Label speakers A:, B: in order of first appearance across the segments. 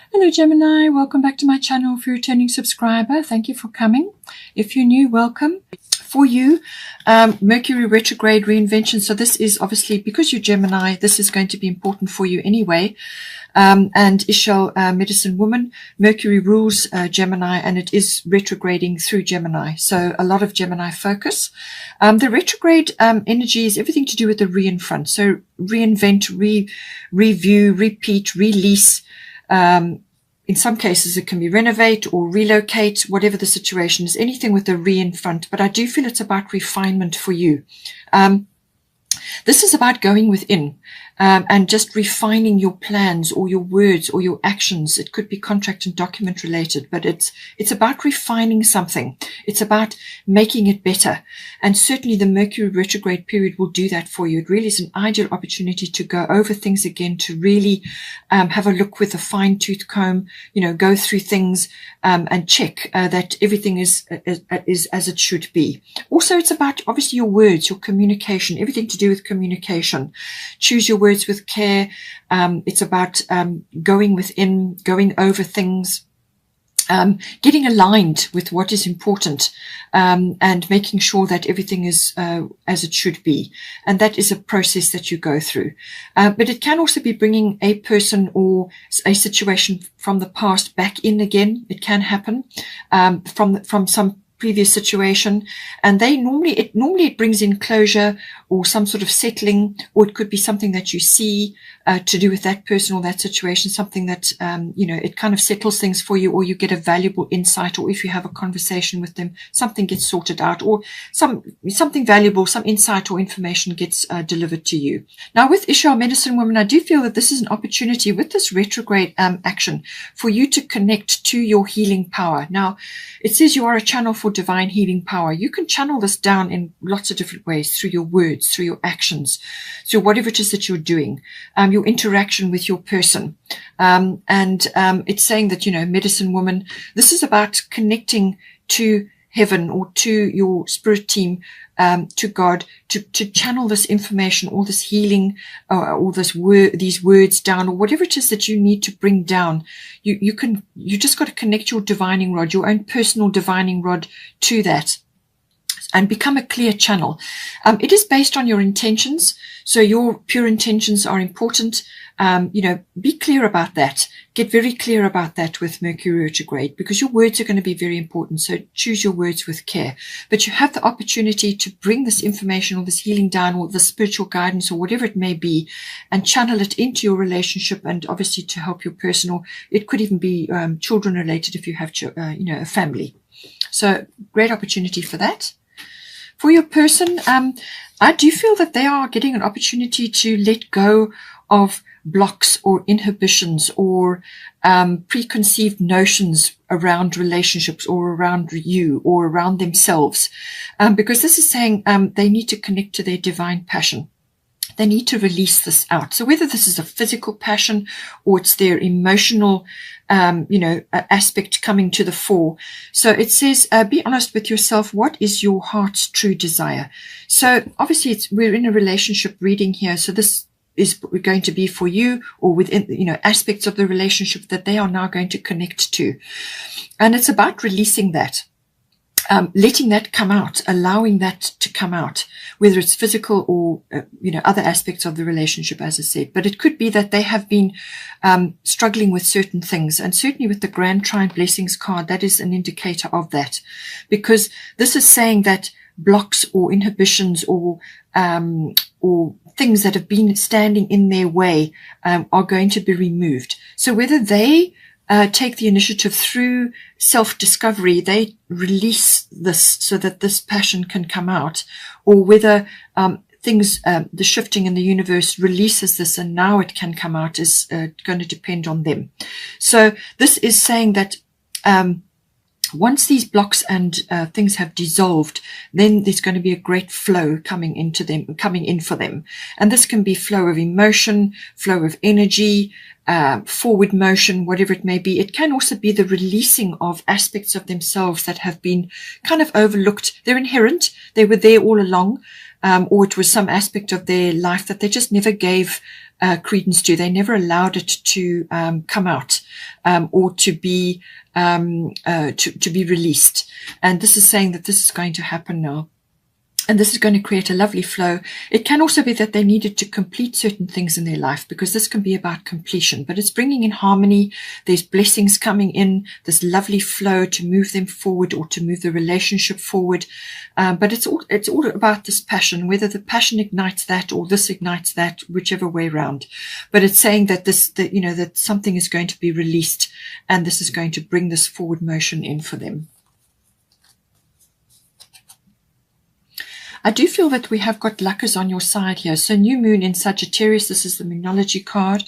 A: Hello Gemini, welcome back to my channel. If you're a returning subscriber, thank you for coming. If you're new, welcome. For you, Mercury retrograde reinvention. So this is obviously, because you're Gemini, this is going to be important for you anyway. And Ishal, medicine woman, Mercury rules Gemini, and it is retrograding through Gemini. So a lot of Gemini focus. The retrograde energy is everything to do with the re in front. So reinvent, review, repeat, release. In some cases, it can be renovate or relocate, whatever the situation is, anything with a re in front. But I do feel it's about refinement for you. This is about going within and just refining your plans or your words or your actions. It could be contract and document related, but it's about refining something. It's about making it better. And certainly the Mercury retrograde period will do that for you. It really is an ideal opportunity to go over things again, to really have a look with a fine-tooth comb, go through things and check that everything is as it should be. Also, it's about obviously your words, your communication, everything to do with communication. Choose your words with care. It's about going within, going over things, getting aligned with what is important, and making sure that everything is as it should be. And that is a process that you go through. But it can also be bringing a person or a situation from the past back in again. It can happen from some previous situation, and it brings in closure or some sort of settling, or it could be something that you see to do with that person or that situation, something that it kind of settles things for you, or you get a valuable insight, or if you have a conversation with them, something gets sorted out, or something valuable, some insight or information gets delivered to you. Now with Ishar, medicine woman, I do feel that this is an opportunity with this retrograde action for you to connect to your healing power. Now it says you are a channel for divine healing power. You can channel this down in lots of different ways, through your words, through your actions, through whatever it is that you're doing, your interaction with your person. It's saying that, medicine woman, this is about connecting to heaven or to your spirit team, to God, to channel this information, all this healing, all these words down, or whatever it is that you need to bring down. You just got to connect your divining rod, your own personal divining rod, to that, and become a clear channel. It is based on your intentions. So your pure intentions are important. Be clear about that. Get very clear about that with Mercury retrograde, because your words are going to be very important. So choose your words with care. But you have the opportunity to bring this information or this healing down, or the spiritual guidance, or whatever it may be, and channel it into your relationship, and obviously to help your personal. It could even be children related if you have a family. So great opportunity for that. For your person, I do feel that they are getting an opportunity to let go of blocks or inhibitions or preconceived notions around relationships, or around you, or around themselves, because this is saying they need to connect to their divine passion. They need to release this out. So whether this is a physical passion or it's their emotional aspect coming to the fore. So it says, be honest with yourself. What is your heart's true desire? So obviously we're in a relationship reading here. So this is going to be for you, or within, aspects of the relationship that they are now going to connect to. And it's about releasing that. Letting that come out, allowing that to come out, whether it's physical or, other aspects of the relationship, as I said. But it could be that they have been struggling with certain things. And certainly with the Grand Trine Blessings card, that is an indicator of that. Because this is saying that blocks or inhibitions or things that have been standing in their way are going to be removed. So whether they take the initiative through self-discovery, they release this so that this passion can come out, or whether the shifting in the universe releases this and now it can come out, is going to depend on them. So this is saying that once these blocks and things have dissolved, then there's going to be a great flow coming in for them. And this can be flow of emotion, flow of energy, forward motion, whatever it may be. It can also be the releasing of aspects of themselves that have been kind of overlooked. They're inherent. They were there all along. Or it was some aspect of their life that they just never gave credence to. They never allowed it to come out or to be released. And this is saying that this is going to happen now. And this is going to create a lovely flow. It can also be that they needed to complete certain things in their life, because this can be about completion, but it's bringing in harmony. There's blessings coming in, this lovely flow to move them forward or to move the relationship forward. But it's all about this passion, whether the passion ignites that or this ignites that, whichever way around. But it's saying that that something is going to be released, and this is going to bring this forward motion in for them. I do feel that we have got luckers on your side here. So new moon in Sagittarius, this is the Moonology card.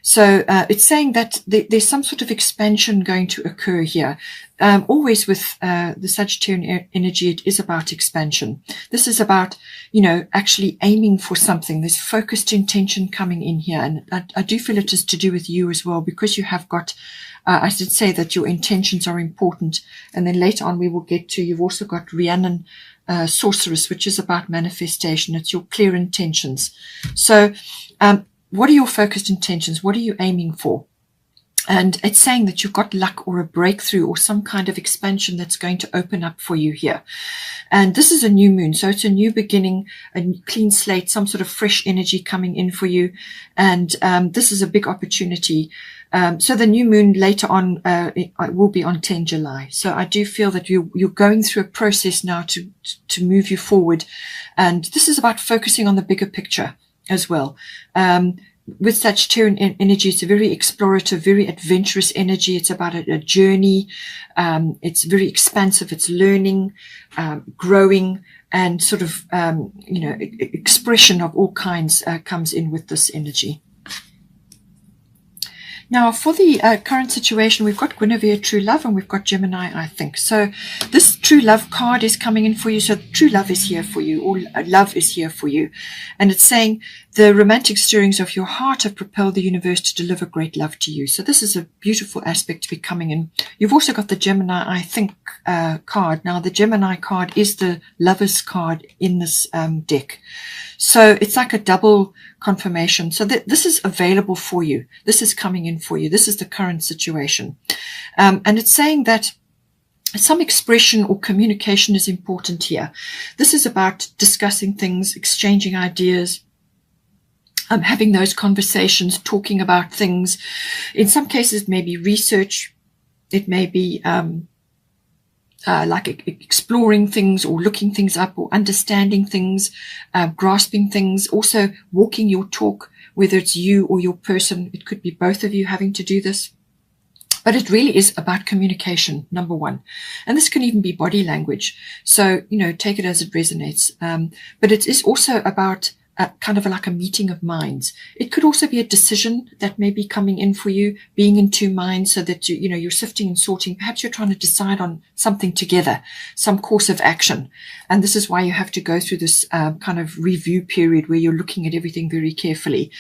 A: So it's saying that there's some sort of expansion going to occur here. Always with the Sagittarian energy, it is about expansion. This is about, actually aiming for something. There's focused intention coming in here. And I do feel it is to do with you as well, because you have got, I should say that your intentions are important. And then later on we will get to, you've also got Rhiannon, Sorceress, which is about manifestation. It's your clear intentions. So what are your focused intentions? What are you aiming for? And it's saying that you've got luck or a breakthrough or some kind of expansion that's going to open up for you here. And this is a new moon. So it's a new beginning, a clean slate, some sort of fresh energy coming in for you. And this is a big opportunity. So the new moon later on it will be on 10 July. So I do feel that you're going through a process now to move you forward. And this is about focusing on the bigger picture as well. With Sagittarian energy, it's a very explorative, very adventurous energy. It's about a journey. It's very expansive. It's learning, growing, and sort of, expression of all kinds comes in with this energy. Now, for the current situation, we've got Guinevere, True Love, and we've got Gemini, I think. So this True Love card is coming in for you. So true love is here for you, or love is here for you. And it's saying the romantic stirrings of your heart have propelled the universe to deliver great love to you. So this is a beautiful aspect to be coming in. You've also got the Gemini, I think, card. Now, the Gemini card is the Lover's card in this deck. So it's like a double confirmation. So this is available for you. This is coming in for you. This is the current situation. And it's saying that some expression or communication is important here. This is about discussing things, exchanging ideas, having those conversations, talking about things. In some cases, it may be research. It may be like exploring things or looking things up or understanding things, grasping things, also walking your talk, whether it's you or your person. It could be both of you having to do this. But it really is about communication, number one. And this can even be body language. So, take it as it resonates. But it is also about kind of like a meeting of minds. It could also be a decision that may be coming in for you, being in two minds, so that you're sifting and sorting. Perhaps you're trying to decide on something together, some course of action. And this is why you have to go through this kind of review period where you're looking at everything very carefully.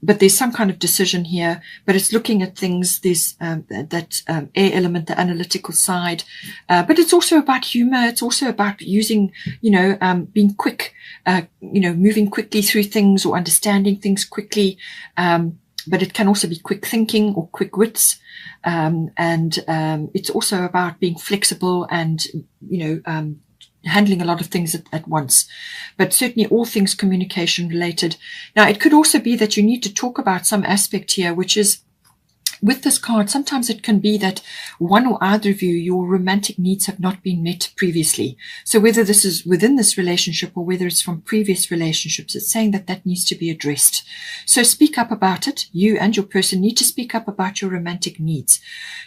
A: But there's some kind of decision here, but it's looking at things. There's that air element, the analytical side, but it's also about humor. It's also about using, being quick, moving quickly through things or understanding things quickly. But it can also be quick thinking or quick wits. And it's also about being flexible and, handling a lot of things at once, but certainly all things communication related. Now, it could also be that you need to talk about some aspect here, which is with this card, sometimes it can be that one or either of you, your romantic needs have not been met previously. So whether this is within this relationship or whether it's from previous relationships, it's saying that that needs to be addressed. So speak up about it. You and your person need to speak up about your romantic needs.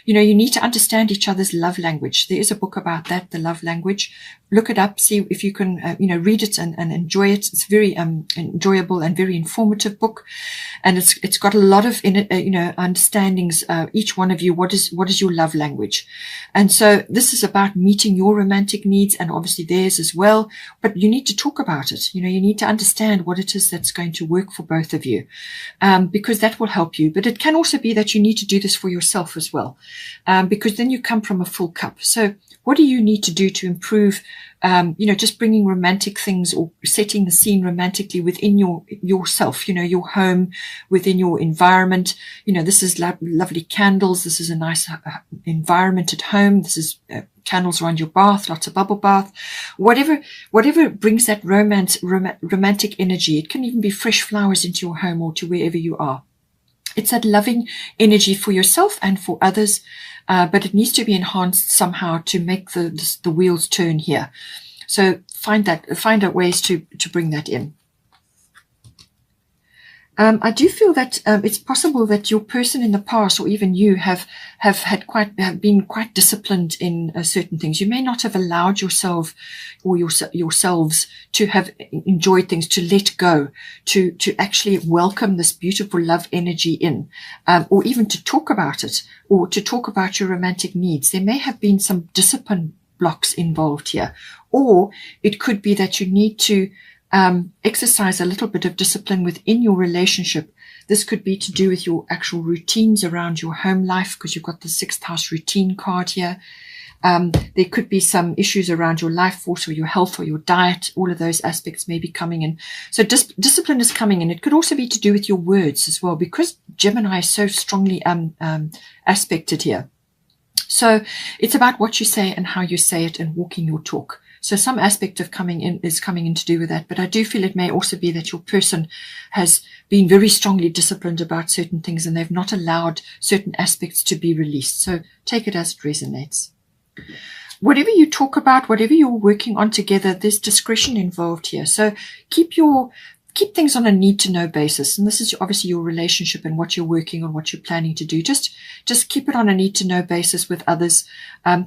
A: You need to understand each other's love language. There is a book about that, the love language. Look it up, see if you can, read it and enjoy it. It's very enjoyable and very informative book. And it's got a lot of, understanding. Each one of you, what is your love language? And so this is about meeting your romantic needs and obviously theirs as well. But you need to talk about it. You need to understand what it is that's going to work for both of you, because that will help you. But it can also be that you need to do this for yourself as well, because then you come from a full cup. So What do you need to do to improve, just bringing romantic things or setting the scene romantically within yourself, your home, within your environment. This is lovely candles. This is a nice environment at home. This is candles around your bath, lots of bubble bath, whatever brings that romantic energy. It can even be fresh flowers into your home or to wherever you are. It's that loving energy for yourself and for others, but it needs to be enhanced somehow to make the wheels turn here. So find out ways to bring that in. I do feel that it's possible that your person in the past, or even you, have been quite disciplined in certain things. You may not have allowed yourself or yourselves to have enjoyed things, to let go, to actually welcome this beautiful love energy in, or even to talk about it, or to talk about your romantic needs. There may have been some discipline blocks involved here, or it could be that you need to exercise a little bit of discipline within your relationship. This could be to do with your actual routines around your home life, because you've got the 6th house routine card here. There could be some issues around your life force or your health or your diet. All of those aspects may be coming in. So discipline is coming in. It could also be to do with your words as well, because Gemini is so strongly aspected here. So it's about what you say and how you say it and walking your talk. So some aspect of coming in to do with that. But I do feel it may also be that your person has been very strongly disciplined about certain things and they've not allowed certain aspects to be released. So take it as it resonates. Whatever you talk about, whatever you're working on together, there's discretion involved here. So keep things on a need-to-know basis. And this is obviously your relationship and what you're working on, what you're planning to do. Just keep it on a need-to-know basis with others.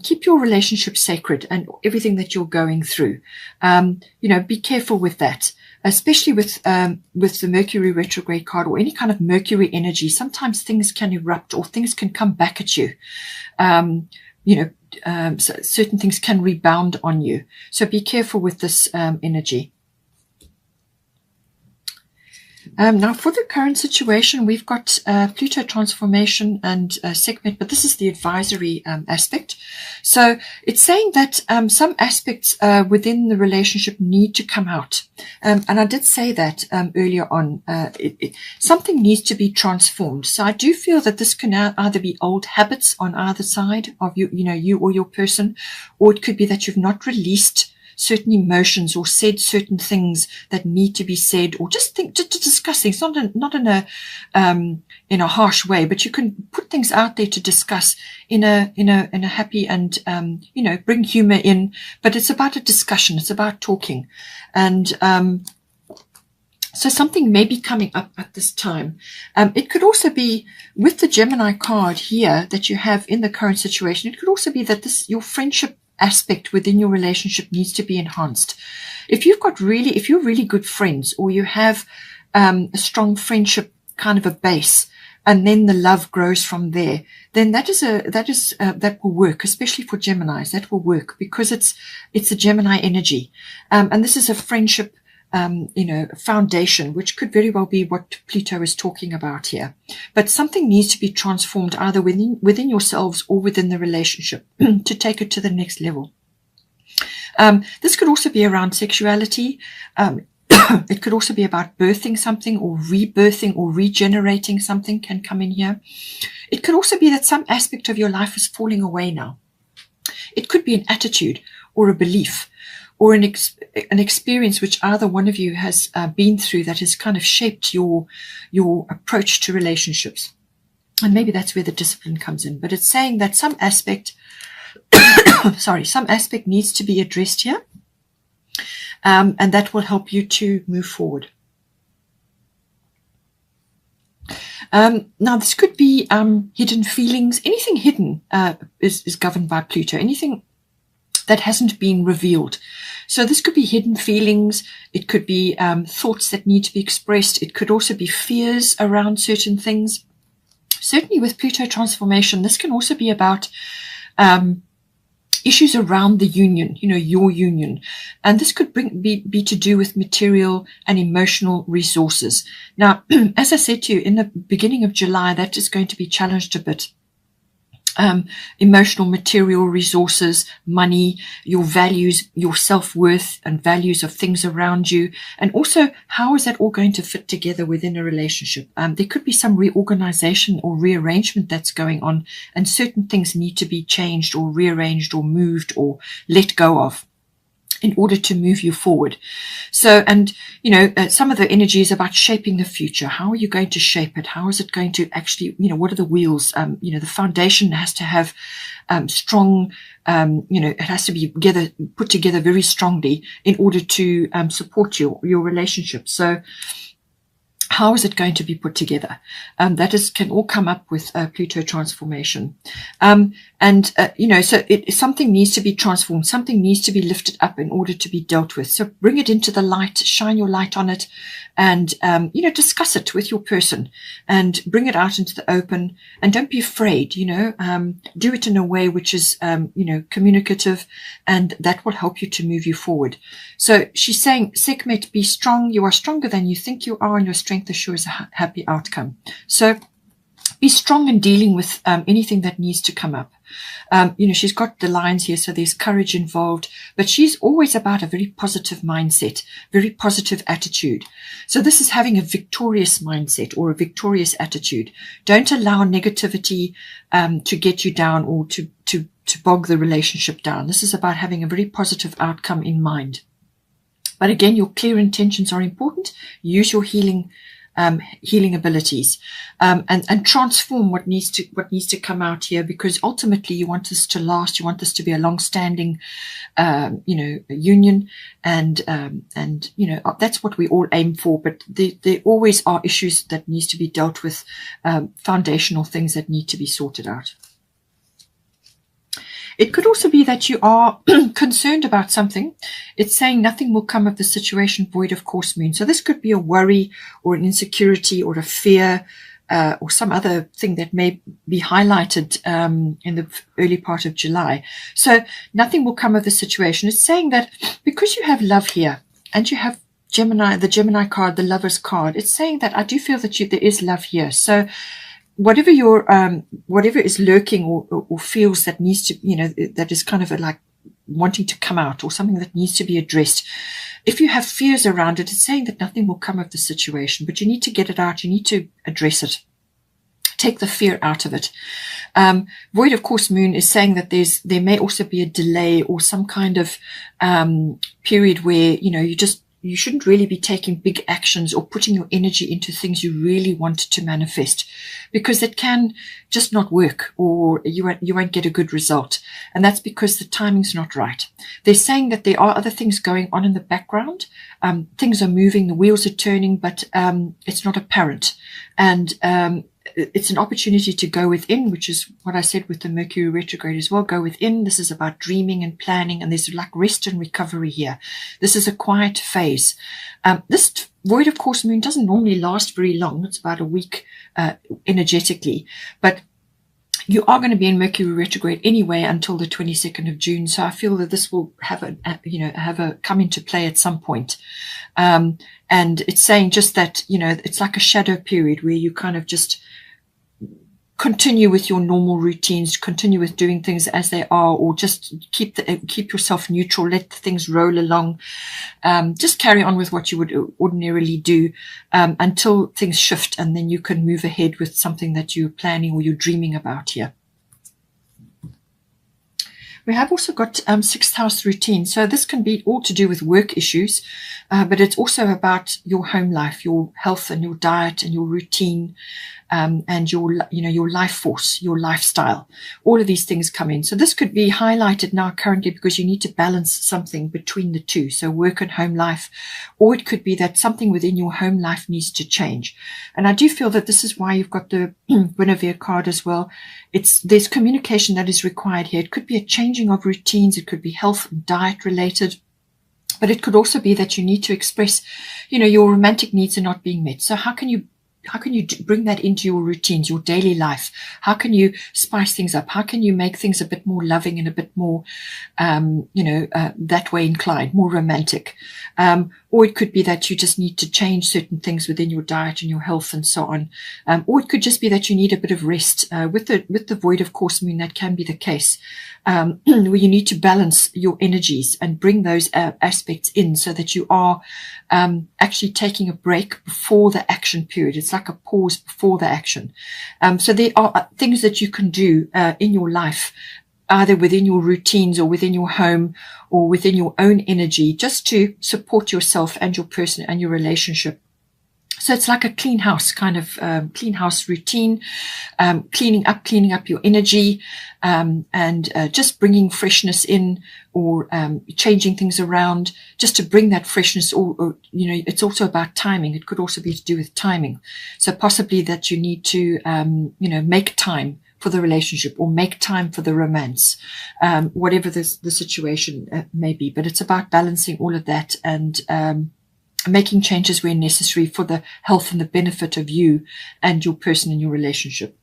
A: Keep your relationship sacred and everything that you're going through. Be careful with that, especially with the Mercury retrograde card or any kind of Mercury energy. Sometimes things can erupt or things can come back at you. So certain things can rebound on you. So be careful with this energy. Now, for the current situation, we've got Pluto transformation and segment, but this is the advisory aspect. So it's saying that some aspects within the relationship need to come out. And I did say that earlier on. Something needs to be transformed. So I do feel that this can either be old habits on either side of you or your person, or it could be that you've not released certain emotions or said certain things that need to be said, or just discuss things, not in a harsh way, but you can put things out there to discuss in a happy and bring humor in. But it's about a discussion. It's about talking, and so something may be coming up at this time. It could also be with the Gemini card here that you have in the current situation. It could also be that your friendship aspect within your relationship needs to be enhanced. If you're really good friends, or you have a strong friendship kind of a base, and then the love grows from there, then that will work, especially for Geminis. That will work because it's a Gemini energy, and this is a friendship foundation, which could very well be what Pluto is talking about here. But something needs to be transformed either within yourselves or within the relationship to take it to the next level. This could also be around sexuality. It could also be about birthing something, or rebirthing or regenerating something can come in here. It could also be that some aspect of your life is falling away now. It could be an attitude or a belief, or an experience which either one of you has been through that has kind of shaped your approach to relationships. And maybe that's where the discipline comes in. But it's saying that some aspect, some aspect needs to be addressed here. And that will help you to move forward. Now, this could be hidden feelings. Anything hidden is governed by Pluto. Anything that hasn't been revealed. So this could be hidden feelings. It could be thoughts that need to be expressed. It could also be fears around certain things. Certainly with Pluto transformation, this can also be about issues around the union, your union. And this could be to do with material and emotional resources. Now, as I said to you, in the beginning of July, that is going to be challenged a bit. emotional, material resources, money, your values, your self-worth and values of things around you. And also, how is that all going to fit together within a relationship? There could be some reorganization or rearrangement that's going on, and certain things need to be changed or rearranged or moved or let go of in order to move you forward. So, and, some of the energy is about shaping the future. How are you going to shape it? How is it going to actually, what are the wheels? The foundation has to have strong, it has to be put together very strongly in order to support your relationship. So, how is it going to be put together? That can all come up with Pluto transformation. So something needs to be transformed. Something needs to be lifted up in order to be dealt with. So bring it into the light, shine your light on it, and, discuss it with your person and bring it out into the open. And don't be afraid, do it in a way which is, communicative, and that will help you to move you forward. So she's saying, Sekhmet, be strong. You are stronger than you think you are, and your strength assures a happy outcome. So be strong in dealing with anything that needs to come up. She's got the lines here, so there's courage involved, but she's always about a very positive mindset, very positive attitude. So this is having a victorious mindset or a victorious attitude. Don't allow negativity to get you down or to bog the relationship down. This is about having a very positive outcome in mind. But again, your clear intentions are important. Use your healing abilities, and transform what needs to come out here, because ultimately you want this to last. You want this to be a long-standing, union, and that's what we all aim for. But there always are issues that needs to be dealt with, foundational things that need to be sorted out. It could also be that you are concerned about something. It's saying nothing will come of the situation void of course moon. So this could be a worry or an insecurity or a fear, or some other thing that may be highlighted in the early part of July. So nothing will come of the situation. It's saying that because you have love here and you have Gemini, the Gemini card, the Lover's card, it's saying that I do feel that there is love here. So whatever whatever is lurking or feels that needs to, that is kind of like wanting to come out, or something that needs to be addressed. If you have fears around it, it's saying that nothing will come of the situation, but you need to get it out. You need to address it. Take the fear out of it. Void of course moon is saying that there may also be a delay or some kind of period where, you shouldn't really be taking big actions or putting your energy into things you really want to manifest, because it can just not work, or you won't get a good result. And that's because the timing's not right. They're saying that there are other things going on in the background. Things are moving, the wheels are turning, but it's not apparent. And it's an opportunity to go within, which is what I said with the Mercury retrograde as well. Go within. This is about dreaming and planning, and there's like rest and recovery here. This is a quiet phase. This void of course moon doesn't normally last very long. It's about a week energetically, but you are going to be in Mercury retrograde anyway until the 22nd of June. So I feel that this will have come into play at some point. And it's saying just that, it's like a shadow period where you kind of just continue with your normal routines, continue with doing things as they are, or just keep yourself neutral, let things roll along. Just carry on with what you would ordinarily do, until things shift, and then you can move ahead with something that you're planning or you're dreaming about here. We have also got sixth house routine. So this can be all to do with work issues, but it's also about your home life, your health and your diet and your routine, and your life force, your lifestyle. All of these things come in. So this could be highlighted now currently because you need to balance something between the two. So work and home life, or it could be that something within your home life needs to change. And I do feel that this is why you've got the Guinevere card as well. There's communication that is required here. It could be a changing of routines. It could be health and diet related. But it could also be that you need to express, your romantic needs are not being met. So how can you bring that into your routines, your daily life? How can you spice things up? How can you make things a bit more loving and a bit more, that way inclined, more romantic? Or it could be that you just need to change certain things within your diet and your health and so on. Or it could just be that you need a bit of rest. With the void, of course, I mean, that can be the case, where you need to balance your energies and bring those aspects in so that you are actually taking a break before the action period. It's like a pause before the action. So there are things that you can do in your life, either within your routines or within your home or within your own energy, just to support yourself and your person and your relationship. So it's like a clean house kind of clean house routine, cleaning up your energy, and just bringing freshness in, or changing things around just to bring that freshness. Or it's also about timing. It could also be to do with timing. So possibly that you need to make time for the relationship or make time for the romance, whatever the situation may be. But it's about balancing all of that and making changes where necessary for the health and the benefit of you and your person in your relationship.